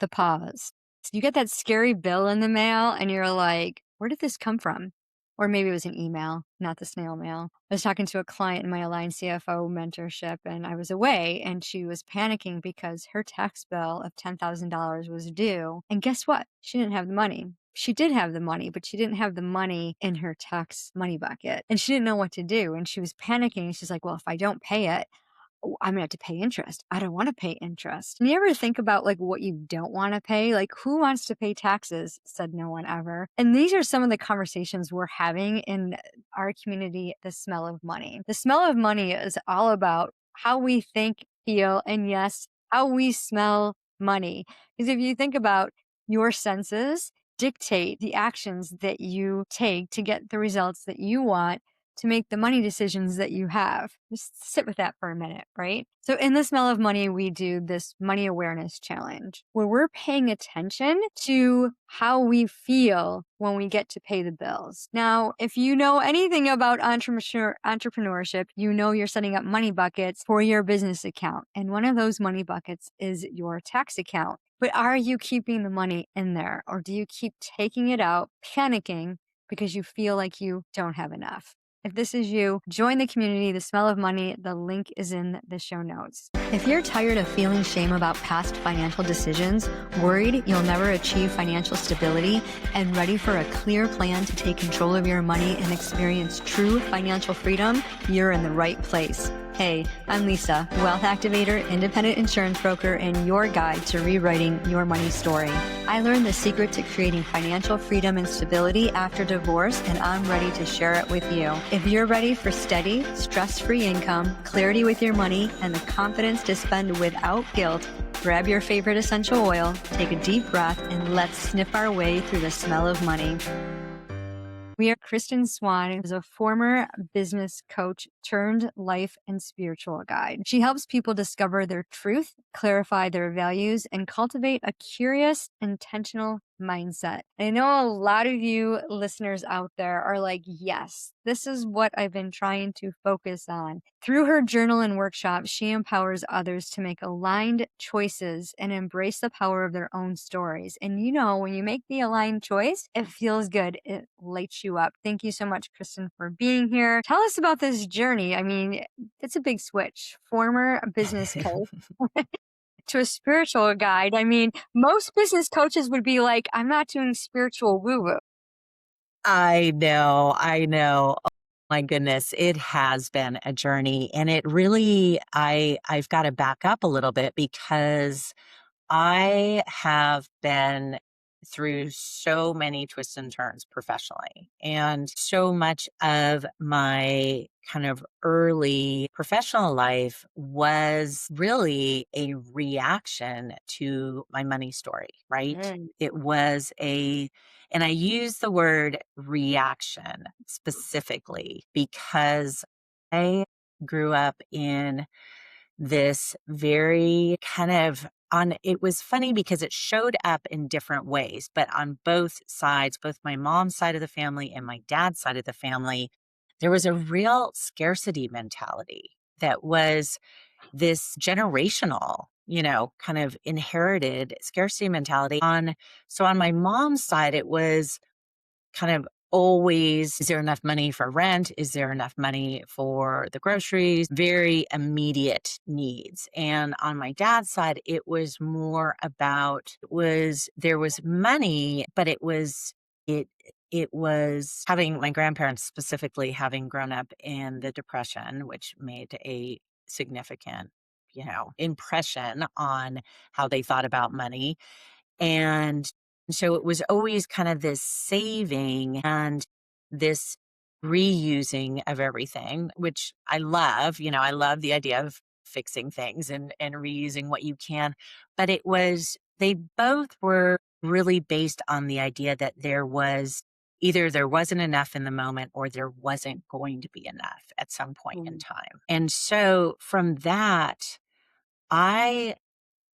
the pause. So you get that scary bill in the mail and you're like, where did this come from? Or maybe it was an email, not the snail mail. I was talking to a client in my Align CFO mentorship and I was away and she was panicking because her tax bill of $10,000 was due. And guess what? She didn't have the money. She did have the money, but she didn't have the money in her tax money bucket and she didn't know what to do. And she was panicking. She's like, well, if I don't pay it, I'm gonna have to pay interest. I don't want to pay interest. And you ever think about like what you don't want to pay? Like who wants to pay taxes? Said no one ever. And these are some of the conversations we're having in our community, the smell of money. The smell of money is all about how we think, feel, and yes, how we smell money. Because if you think about your senses dictate the actions that you take to get the results that you want to make the money decisions that you have. Just sit with that for a minute, right? So in the smell of money, we do this money awareness challenge where we're paying attention to how we feel when we get to pay the bills. Now, if you know anything about entrepreneurship, you know you're setting up money buckets for your business account. And one of those money buckets is your tax account. But are you keeping the money in there or do you keep taking it out, panicking because you feel like you don't have enough? If this is you, join the community, The Smell of Money. The link is in the show notes. If you're tired of feeling shame about past financial decisions, worried you'll never achieve financial stability, and ready for a clear plan to take control of your money and experience true financial freedom, you're in the right place. Hey, I'm Lisa, wealth activator, independent insurance broker, and your guide to rewriting your money story. I learned the secret to creating financial freedom and stability after divorce, and I'm ready to share it with you. If you're ready for steady, stress-free income, clarity with your money, and the confidence to spend without guilt, grab your favorite essential oil, take a deep breath, and let's sniff our way through the smell of money. We are Kristan Swan, who's a former business coach turned life and spiritual guide. She helps people discover their truth, clarify their values, and cultivate a curious, intentional mindset. I know a lot of you listeners out there are like, yes, this is what I've been trying to focus on. Through her journal and workshops, she empowers others to make aligned choices and embrace the power of their own stories. And you know, when you make the aligned choice, it feels good. It lights you up. Thank you so much, Kristin, for being here. Tell us about this journey. I mean, it's a big switch. Former business coach to a spiritual guide. I mean, most business coaches would be like, I'm not doing spiritual woo woo. I know, I know. Oh my goodness, it has been a journey, and it really I've got to back up a little bit because I have been through so many twists and turns professionally, and so much of my kind of early professional life was really a reaction to my money story, right? Mm. It was and I use the word reaction specifically because I grew up in this very kind of on it was funny because it showed up in different ways, but on both sides, both my mom's side of the family and my dad's side of the family, there was a real scarcity mentality that was this generational, kind of inherited scarcity mentality. On my mom's side, it was kind of always, is there enough money for rent? Is there enough money for the groceries? Very immediate needs. And on my dad's side, it was more about there was money, but it was having my grandparents specifically having grown up in the Depression, which made a significant, impression on how they thought about money. And so it was always kind of this saving and this reusing of everything, which I love. I love the idea of fixing things and reusing what you can. But they both were really based on the idea that either there wasn't enough in the moment or there wasn't going to be enough at some point in Mm. time. And so from that, I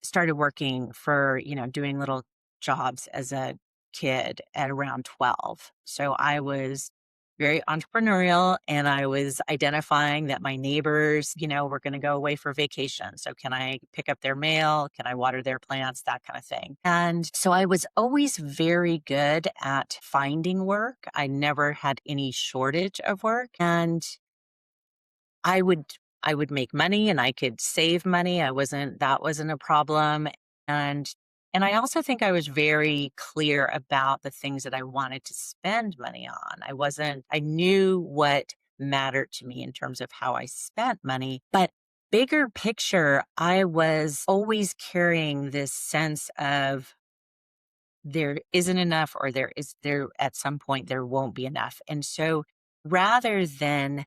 started working for, doing little jobs as a kid at around 12. So I was very entrepreneurial, and I was identifying that my neighbors, were going to go away for vacation. So can I pick up their mail? Can I water their plants? That kind of thing. And so I was always very good at finding work. I never had any shortage of work. And I would I would make money and I could save money. That wasn't a problem. And and I also think I was very clear about the things that I wanted to spend money on. I knew what mattered to me in terms of how I spent money, but bigger picture, I was always carrying this sense of there isn't enough, or there at some point there won't be enough. And so rather than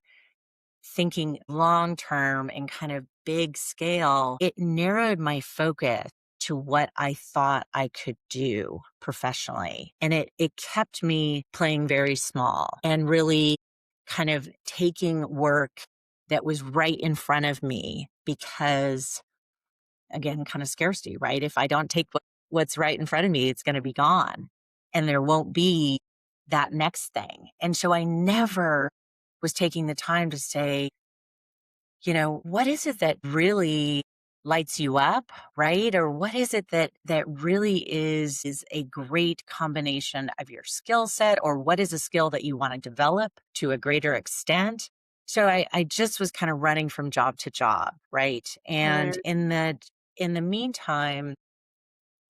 thinking long term and kind of big scale, it narrowed my focus to what I thought I could do professionally. And it kept me playing very small and really kind of taking work that was right in front of me because, again, kind of scarcity, right? If I don't take what's right in front of me, it's going to be gone and there won't be that next thing. And so I never was taking the time to say, what is it that really lights you up, right? Or what is it that really is a great combination of your skill set, or what is a skill that you want to develop to a greater extent? So I just was kind of running from job to job, right? And Right. in the meantime,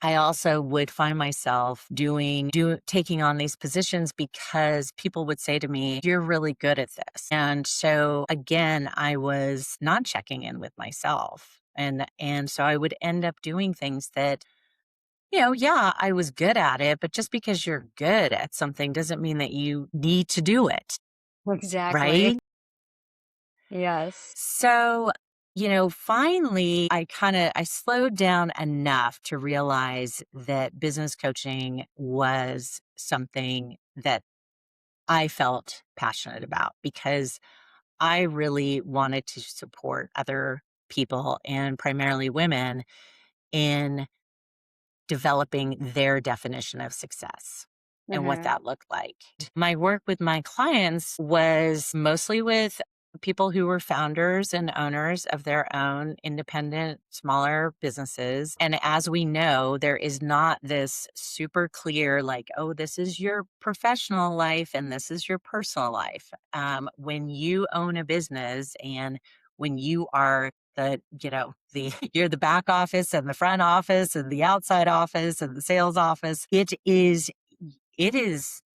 I also would find myself taking on these positions because people would say to me, "You're really good at this." And so again, I was not checking in with myself. And so I would end up doing things that, yeah, I was good at it, but just because you're good at something doesn't mean that you need to do it, Exactly. right? Yes. So, finally I slowed down enough to realize that business coaching was something that I felt passionate about because I really wanted to support other people, and primarily women, in developing their definition of success and what Mhm. that looked like. My work with my clients was mostly with people who were founders and owners of their own independent, smaller businesses. And as we know, there is not this super clear, like, oh, this is your professional life and this is your personal life. When you own a business and when you are you're the back office and the front office and the outside office and the sales office,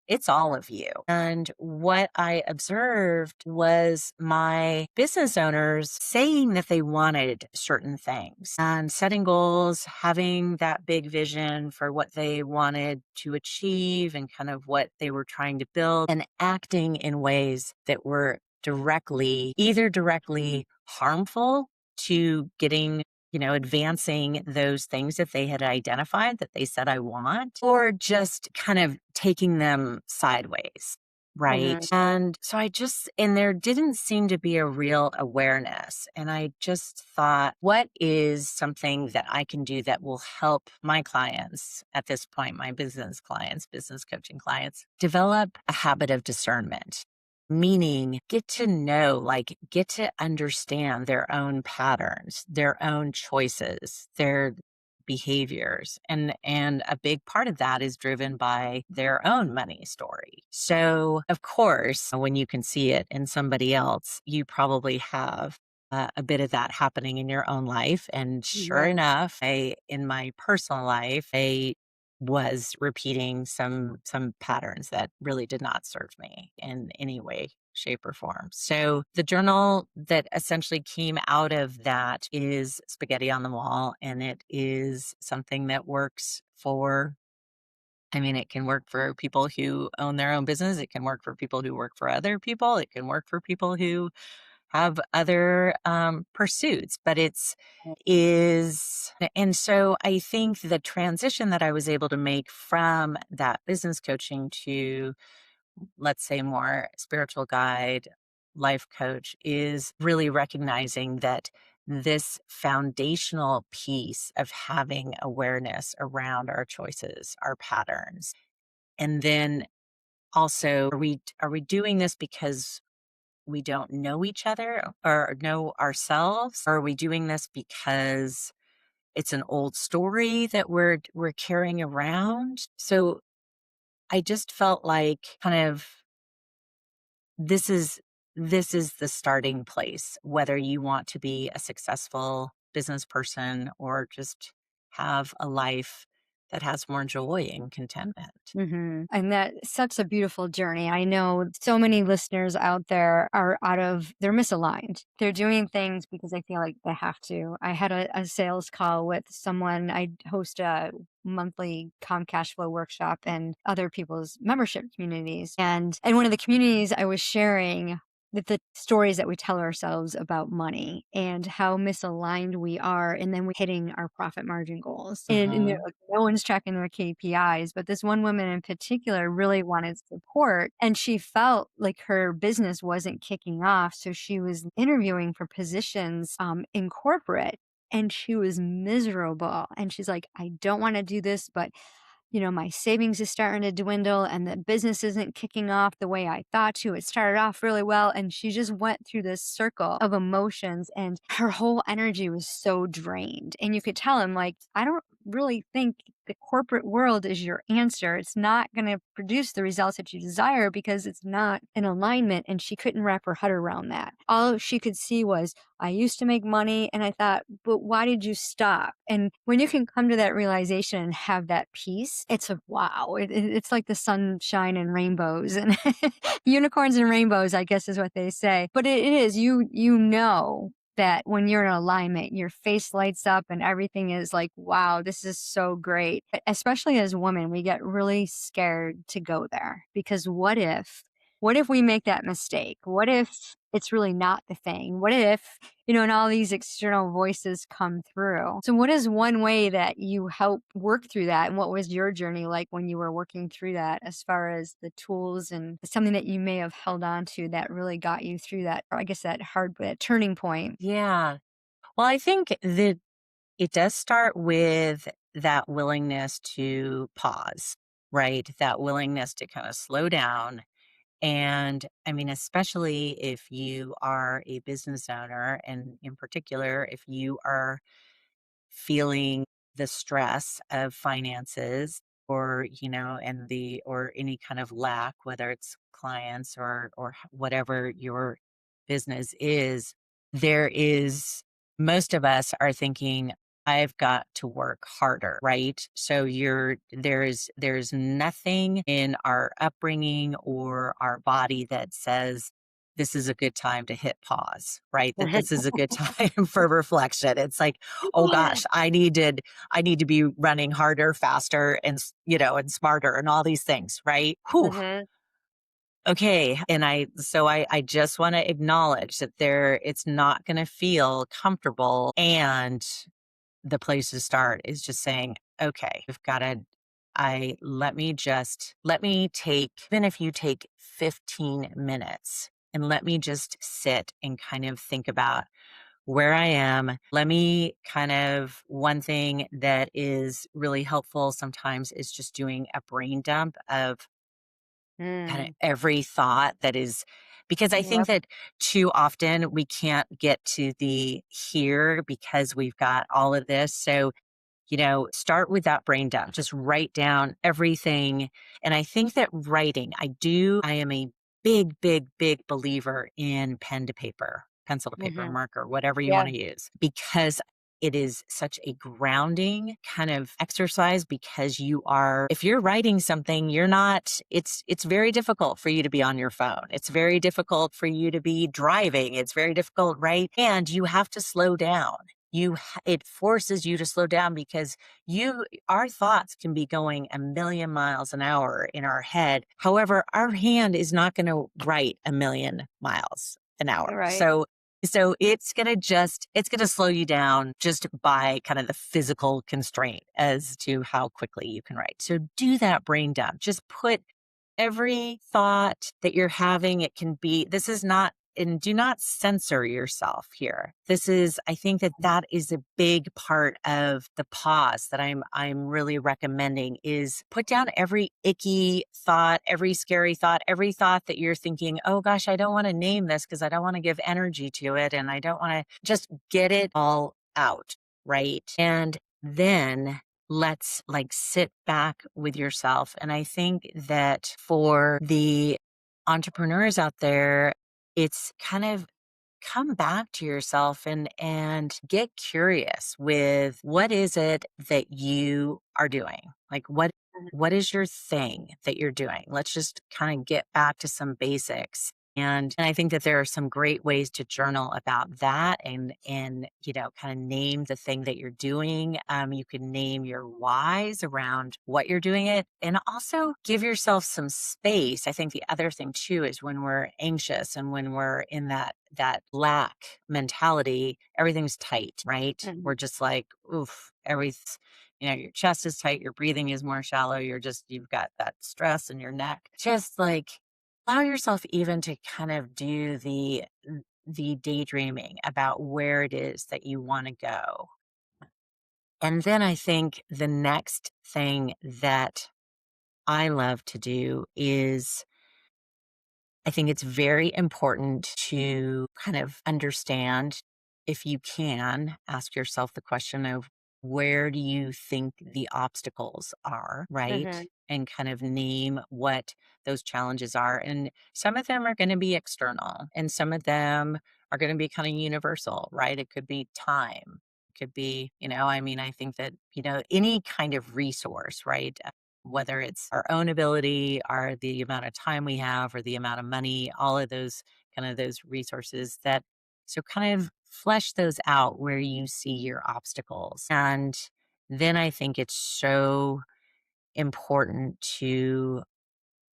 it's all of you. And what I observed was my business owners saying that they wanted certain things and setting goals, having that big vision for what they wanted to achieve and kind of what they were trying to build, and acting in ways that were either directly harmful to getting, advancing those things that they had identified that they said I want, or just kind of taking them sideways. Right. Mhm. And there didn't seem to be a real awareness. And I just thought, what is something that I can do that will help my clients at this point, my business clients, business coaching clients, develop a habit of discernment? Meaning, get to understand their own patterns, their own choices, their behaviors. And a big part of that is driven by their own money story. So, of course, when you can see it in somebody else, you probably have a bit of that happening in your own life. And sure Mhm. enough, in my personal life, I was repeating some patterns that really did not serve me in any way, shape, or form. So the journal that essentially came out of that is Spaghetti on the Wall, and it is something that works for, I mean, it can work for people who own their own business. It can work for people who work for other people. It can work for people who have other pursuits, but and so I think the transition that I was able to make from that business coaching to, let's say, more spiritual guide, life coach, is really recognizing that this foundational piece of having awareness around our choices, our patterns, and then also, are we doing this because we don't know each other or know ourselves? Or are we doing this because it's an old story that we're carrying around? So I just felt like kind of this is this is the starting place, whether you want to be a successful business person or just have a life that has more joy and contentment. And that's such a beautiful journey. I know so many listeners out there are they're misaligned. They're doing things because they feel like they have to. I had a sales call with someone. I host a monthly cash flow workshop and other people's membership communities. And one of the communities I was sharing with the stories that we tell ourselves about money and how misaligned we are, and then we hitting our profit margin goals. And they're Mhm. like, no one's tracking their KPIs, but this one woman in particular really wanted support, and she felt like her business wasn't kicking off. So she was interviewing for positions in corporate, and she was miserable. And she's like, I don't want to do this, but my savings is starting to dwindle and the business isn't kicking off the way I thought to. It started off really well. And she just went through this circle of emotions and her whole energy was so drained. And you could tell him, like, I don't really think the corporate world is your answer. It's not going to produce the results that you desire because it's not in alignment. And she couldn't wrap her head around that. All she could see was, I used to make money. And I thought, but why did you stop? And when you can come to that realization and have that peace, it's a wow. It's like the sunshine and rainbows and unicorns and rainbows, I guess is what they say. But it is, you know that when you're in alignment, your face lights up and everything is like, wow, this is so great. But especially as women, we get really scared to go there because what if we make that mistake? What if it's really not the thing? What if, and all these external voices come through? So, what is one way that you help work through that? And what was your journey like when you were working through that, as far as the tools and something that you may have held on to that really got you through that, or I guess that turning point? Yeah. Well, I think that it does start with that willingness to pause, right? That willingness to kind of slow down. And I mean, especially if you are a business owner, and in particular, if you are feeling the stress of finances or or any kind of lack, whether it's clients or whatever your business is, there is most of us are thinking, I've got to work harder, right? So there's nothing in our upbringing or our body that says this is a good time to hit pause, right? That this is a good time for reflection. It's like, oh gosh, I need to be running harder, faster, and smarter and all these things, right? Whew. Mhm. Okay. And I just want to acknowledge that it's not going to feel comfortable. And the place to start is just saying, okay, we've got to, let me take, even if you take 15 minutes and let me just sit and kind of think about where I am. Let me one thing that is really helpful sometimes is just doing a brain dump of kind of Mm. every thought that is, because I think Yep. that too often we can't get to the here because we've got all of this. So, start with that brain dump. Just write down everything. And I think that I am a big, big, big believer in pen to paper, pencil to paper, Mhm. marker, whatever you Yeah. want to use, because it is such a grounding kind of exercise because if you're writing something, it's very difficult for you to be on your phone. It's very difficult for you to be driving. It's very difficult, right? And you have to slow down. It forces you to slow down because our thoughts can be going a million miles an hour in our head. However, our hand is not going to write a million miles an hour. Right. So it's going to slow you down just by kind of the physical constraint as to how quickly you can write. So do that brain dump. Just put every thought that you're having. This is not and do not censor yourself here. This is, I think that that is a big part of the pause that I'm really recommending is put down every icky thought, every scary thought, every thought that you're thinking, oh gosh, I don't want to name this because I don't want to give energy to it. And I don't want to just get it all out. Right. And then let's like sit back with yourself. And I think that for the entrepreneurs out there, it's kind of come back to yourself and get curious with what is it that you are doing? Like what is your thing that you're doing? Let's just kind of get back to some basics. And I think that there are some great ways to journal about that and you know kind of name the thing that you're doing. You can name your whys around what you're doing it, and also give yourself some space. I think the other thing too is when we're anxious and when we're in that lack mentality, everything's tight, right? Mhm. We're just like, oof, you know, your chest is tight, your breathing is more shallow, you've got that stress in your neck. Just like allow yourself even to kind of do the daydreaming about where it is that you want to go. And then I think the next thing that I love to do is I think it's very important to kind of understand, if you can, ask yourself the question of where do you think the obstacles are, right? Mhm. And kind of name what those challenges are. And some of them are going to be external, and some of them are going to be kind of universal, right? It could be time. It could be, you know, I mean, I think that, you know, any kind of resource, right? Whether it's our own ability, or the amount of time we have, or the amount of money, all of those kind of those resources that so kind of flesh those out where you see your obstacles. And then I think it's so important to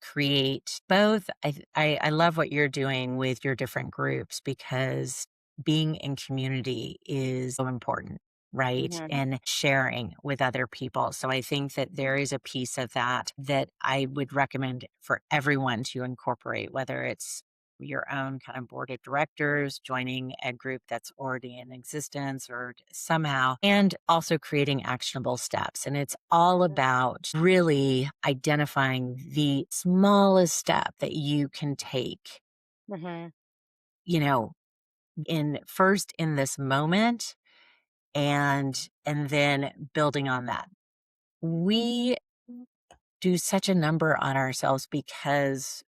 create both. I love what you're doing with your different groups because being in community is so important, right? Mhm. And sharing with other people. So I think that there is a piece of that that I would recommend for everyone to incorporate, whether it's your own kind of board of directors, joining a group that's already in existence or somehow, and also creating actionable steps. And it's all about really identifying the smallest step that you can take, Mhm. you know, in first in this moment and then building on that. We do such a number on ourselves because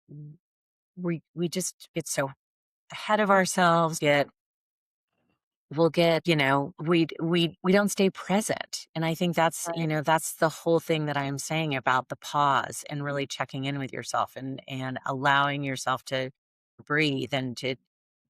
we just get so ahead of ourselves, get we'll get, you know, we don't stay present. And I think that's, you Right. know, that's the whole thing that I'm saying about the pause and really checking in with yourself and allowing yourself to breathe and to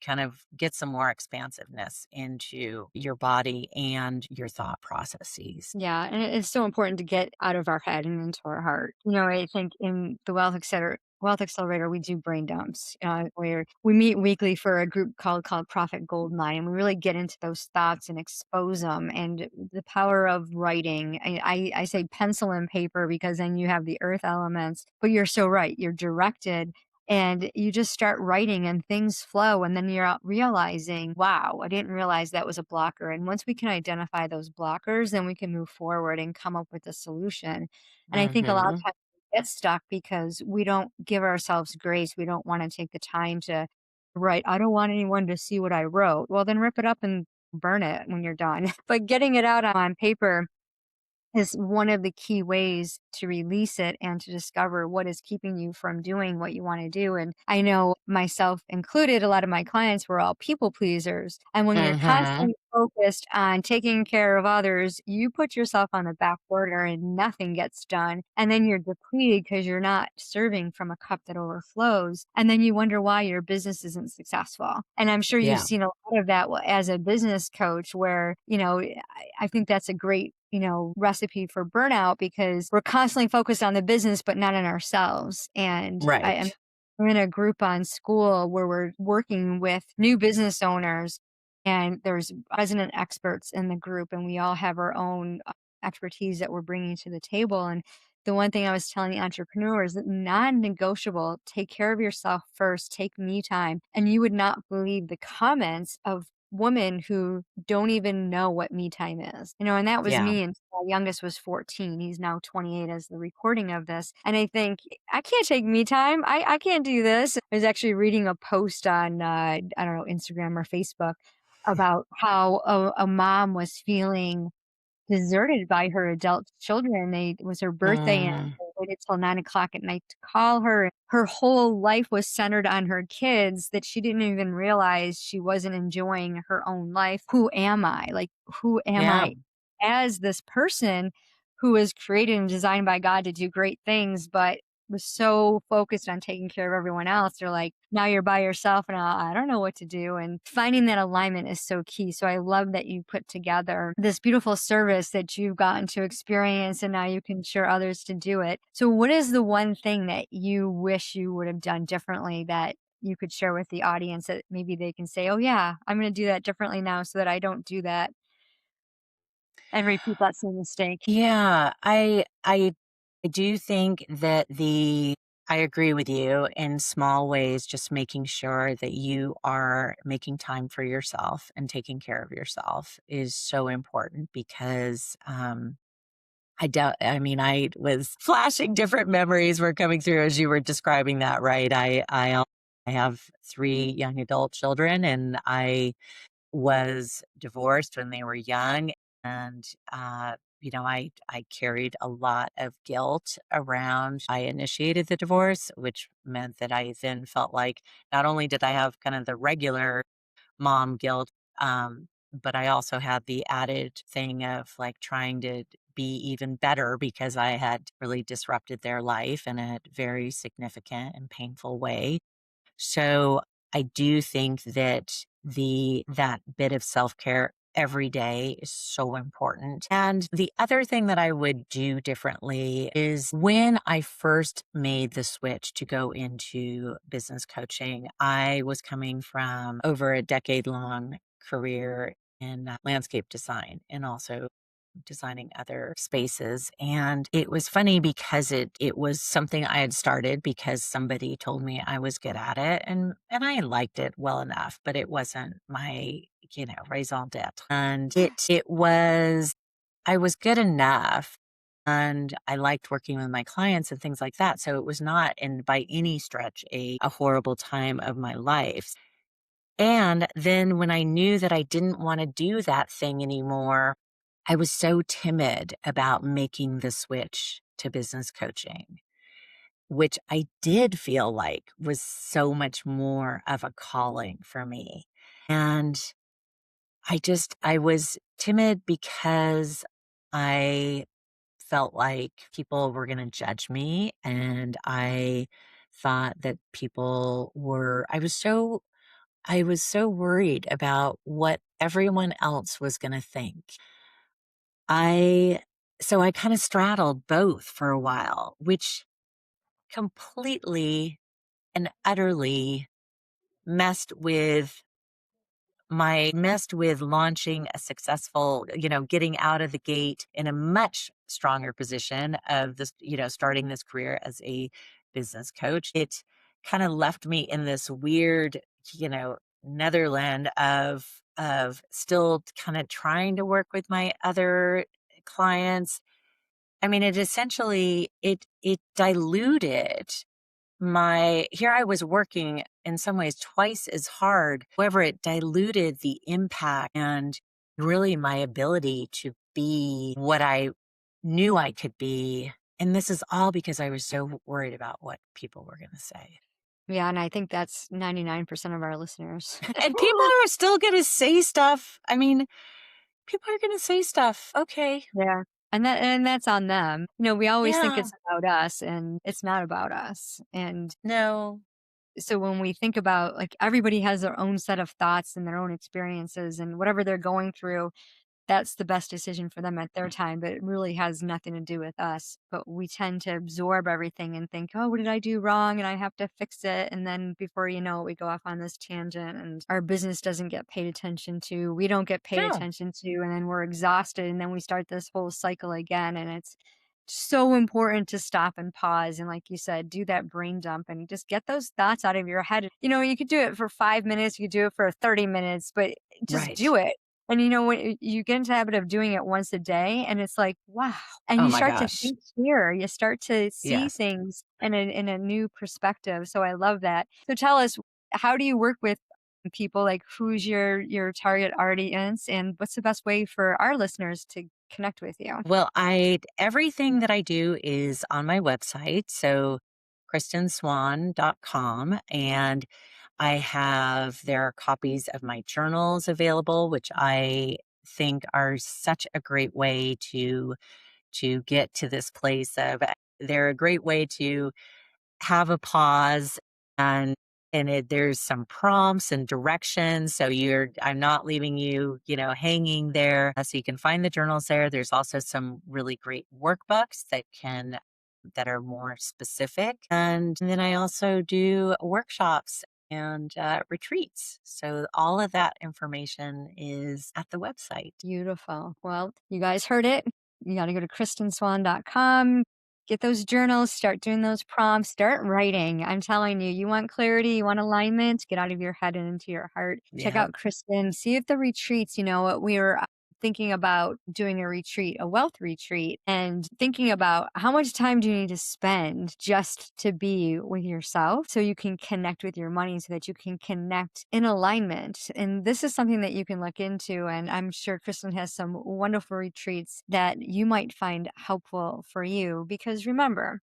kind of get some more expansiveness into your body and your thought processes. Yeah, and it's so important to get out of our head and into our heart. You know, I think in the Wealth Accelerator, we do brain dumps, where we meet weekly for a group called Profit Gold Mine, and we really get into those thoughts and expose them. And the power of writing. I say pencil and paper because then you have the earth elements. But you're so right. You're directed and you just start writing and things flow and then you're out realizing, wow, I didn't realize that was a blocker. And once we can identify those blockers, then we can move forward and come up with a solution. And I think a lot of Mhm. times we get stuck because we don't give ourselves grace. We don't want to take the time to write, I don't want anyone to see what I wrote. Well, then rip it up and burn it when you're done. But getting it out on paper is one of the key ways to release it and to discover what is keeping you from doing what you want to do. And I know myself included, a lot of my clients were all people pleasers. And when you're Mhm. constantly focused on taking care of others, you put yourself on the back burner and nothing gets done. And then you're depleted because you're not serving from a cup that overflows. And then you wonder why your business isn't successful. And I'm sure you've Yeah. seen a lot of that as a business coach, where, I think that's a great recipe for burnout because we're constantly focused on the business, but not on ourselves. And I'm Right. in a group on school where we're working with new business owners, and there's resident experts in the group, and we all have our own expertise that we're bringing to the table. And the one thing I was telling the entrepreneurs that non-negotiable, take care of yourself first, take me time. And you would not believe the comments of women who don't even know what me time is. And that was Yeah. me, and my youngest was 14. He's now 28 as the recording of this. And I think I can't take me time. I can't do this. I was actually reading a post on I don't know, Instagram or Facebook about how a mom was feeling deserted by her adult children. It was her birthday, and Mm, they waited till 9 o'clock at night to call her. Her whole life was centered on her kids, that she didn't even realize she wasn't enjoying her own life. Who am I? Like, who am yeah. I as this person who was created and designed by God to do great things, but was so focused on taking care of everyone else? They're like, now you're by yourself, and I don't know what to do. And finding that alignment is so key. So I love that you put together this beautiful service that you've gotten to experience, and now you can share others to do it. So, what is the one thing that you wish you would have done differently that you could share with the audience, that maybe they can say, oh, yeah, I'm going to do that differently now so that I don't do that and repeat that same mistake? Yeah, I do think that the I agree with you in small ways, just making sure that you are making time for yourself and taking care of yourself is so important because I mean, I was flashing different memories were coming through as you were describing that, right? I have 3 young adult children, and I was divorced when they were young. And, I carried a lot of guilt around. I initiated the divorce, which meant that I then felt like not only did I have kind of the regular mom guilt, but I also had the added thing of like trying to be even better because I had really disrupted their life in a very significant and painful way. So I do think that that bit of self-care every day is so important. And the other thing that I would do differently is when I first made the switch to go into business coaching, I was coming from over a decade long career in landscape design and also designing other spaces. And it was funny because it was something I had started because somebody told me I was good at it, and I liked it well enough, but it wasn't my, raison d'etre. And it was I was good enough, and I liked working with my clients and things like that. So it was not in by any stretch a horrible time of my life. And then when I knew that I didn't want to do that thing anymore, I was so timid about making the switch to business coaching, which I did feel like was so much more of a calling for me. And I was timid because I felt like people were going to judge me. And I thought that I was so worried about what everyone else was going to think. I, so I kind of straddled both for a while, which completely and utterly messed with messed with launching a successful, getting out of the gate in a much stronger position of this, starting this career as a business coach. It kind of left me in this weird, netherland of still kind of trying to work with my other clients. I mean, it diluted here I was working in some ways twice as hard. However, it diluted the impact and really my ability to be what I knew I could be. And this is all because I was so worried about what people were going to say. Yeah, and I think that's 99% of our listeners. And people are still going to say stuff. I mean, people are going to say stuff. Okay. Yeah. And that's on them. We always think Yeah. it's about us, and it's not about us. And No. so when we think about, like, everybody has their own set of thoughts and their own experiences, and whatever they're going through, that's the best decision for them at their time, but it really has nothing to do with us. But we tend to absorb everything and think, oh, what did I do wrong? And I have to fix it. And then before you know it, we go off on this tangent, and our business doesn't get paid attention to. We don't get paid No. attention to. And then we're exhausted. And then we start this whole cycle again. And it's so important to stop and pause and, like you said, do that brain dump and just get those thoughts out of your head. You could do it for 5 minutes, you could do it for 30 minutes, but just Right. do it. And when you get into the habit of doing it once a day, and it's like, wow. And Oh you my start to gosh. think clearer. You start to see Yes. things in a new perspective. So I love that. So tell us, how do you work with people? Like, who's your target audience, and what's the best way for our listeners to connect with you? Well, everything that I do is on my website. So kristanswan.com. And there are copies of my journals available, which I think are such a great way to get to this place of, they're a great way to have a pause, and there's some prompts and directions, so I'm not leaving you, hanging there. So you can find the journals there. There's also some really great workbooks that are more specific, and then I also do workshops and retreats. So all of that information is at the website. Beautiful. Well, you guys heard it. You got to go to kristanswan.com, get those journals, start doing those prompts, start writing. I'm telling you, you want clarity, you want alignment, get out of your head and into your heart. Check Yeah. out Kristan, see if the retreats, we were thinking about doing a retreat, a wealth retreat, and thinking about how much time do you need to spend just to be with yourself so you can connect with your money, so that you can connect in alignment. And this is something that you can look into. And I'm sure Kristen has some wonderful retreats that you might find helpful for you, because remember,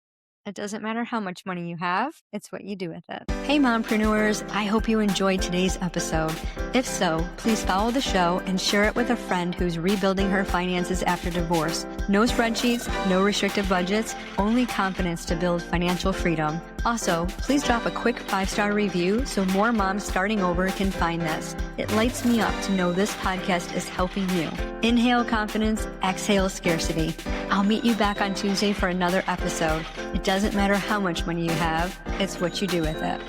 it doesn't matter how much money you have, it's what you do with it. Hey, mompreneurs, I hope you enjoyed today's episode. If so, please follow the show and share it with a friend who's rebuilding her finances after divorce. No spreadsheets, no restrictive budgets, only confidence to build financial freedom. Also, please drop a quick 5-star review so more moms starting over can find this. It lights me up to know this podcast is helping you. Inhale confidence, exhale scarcity. I'll meet you back on Tuesday for another episode. It doesn't matter how much money you have, it's what you do with it.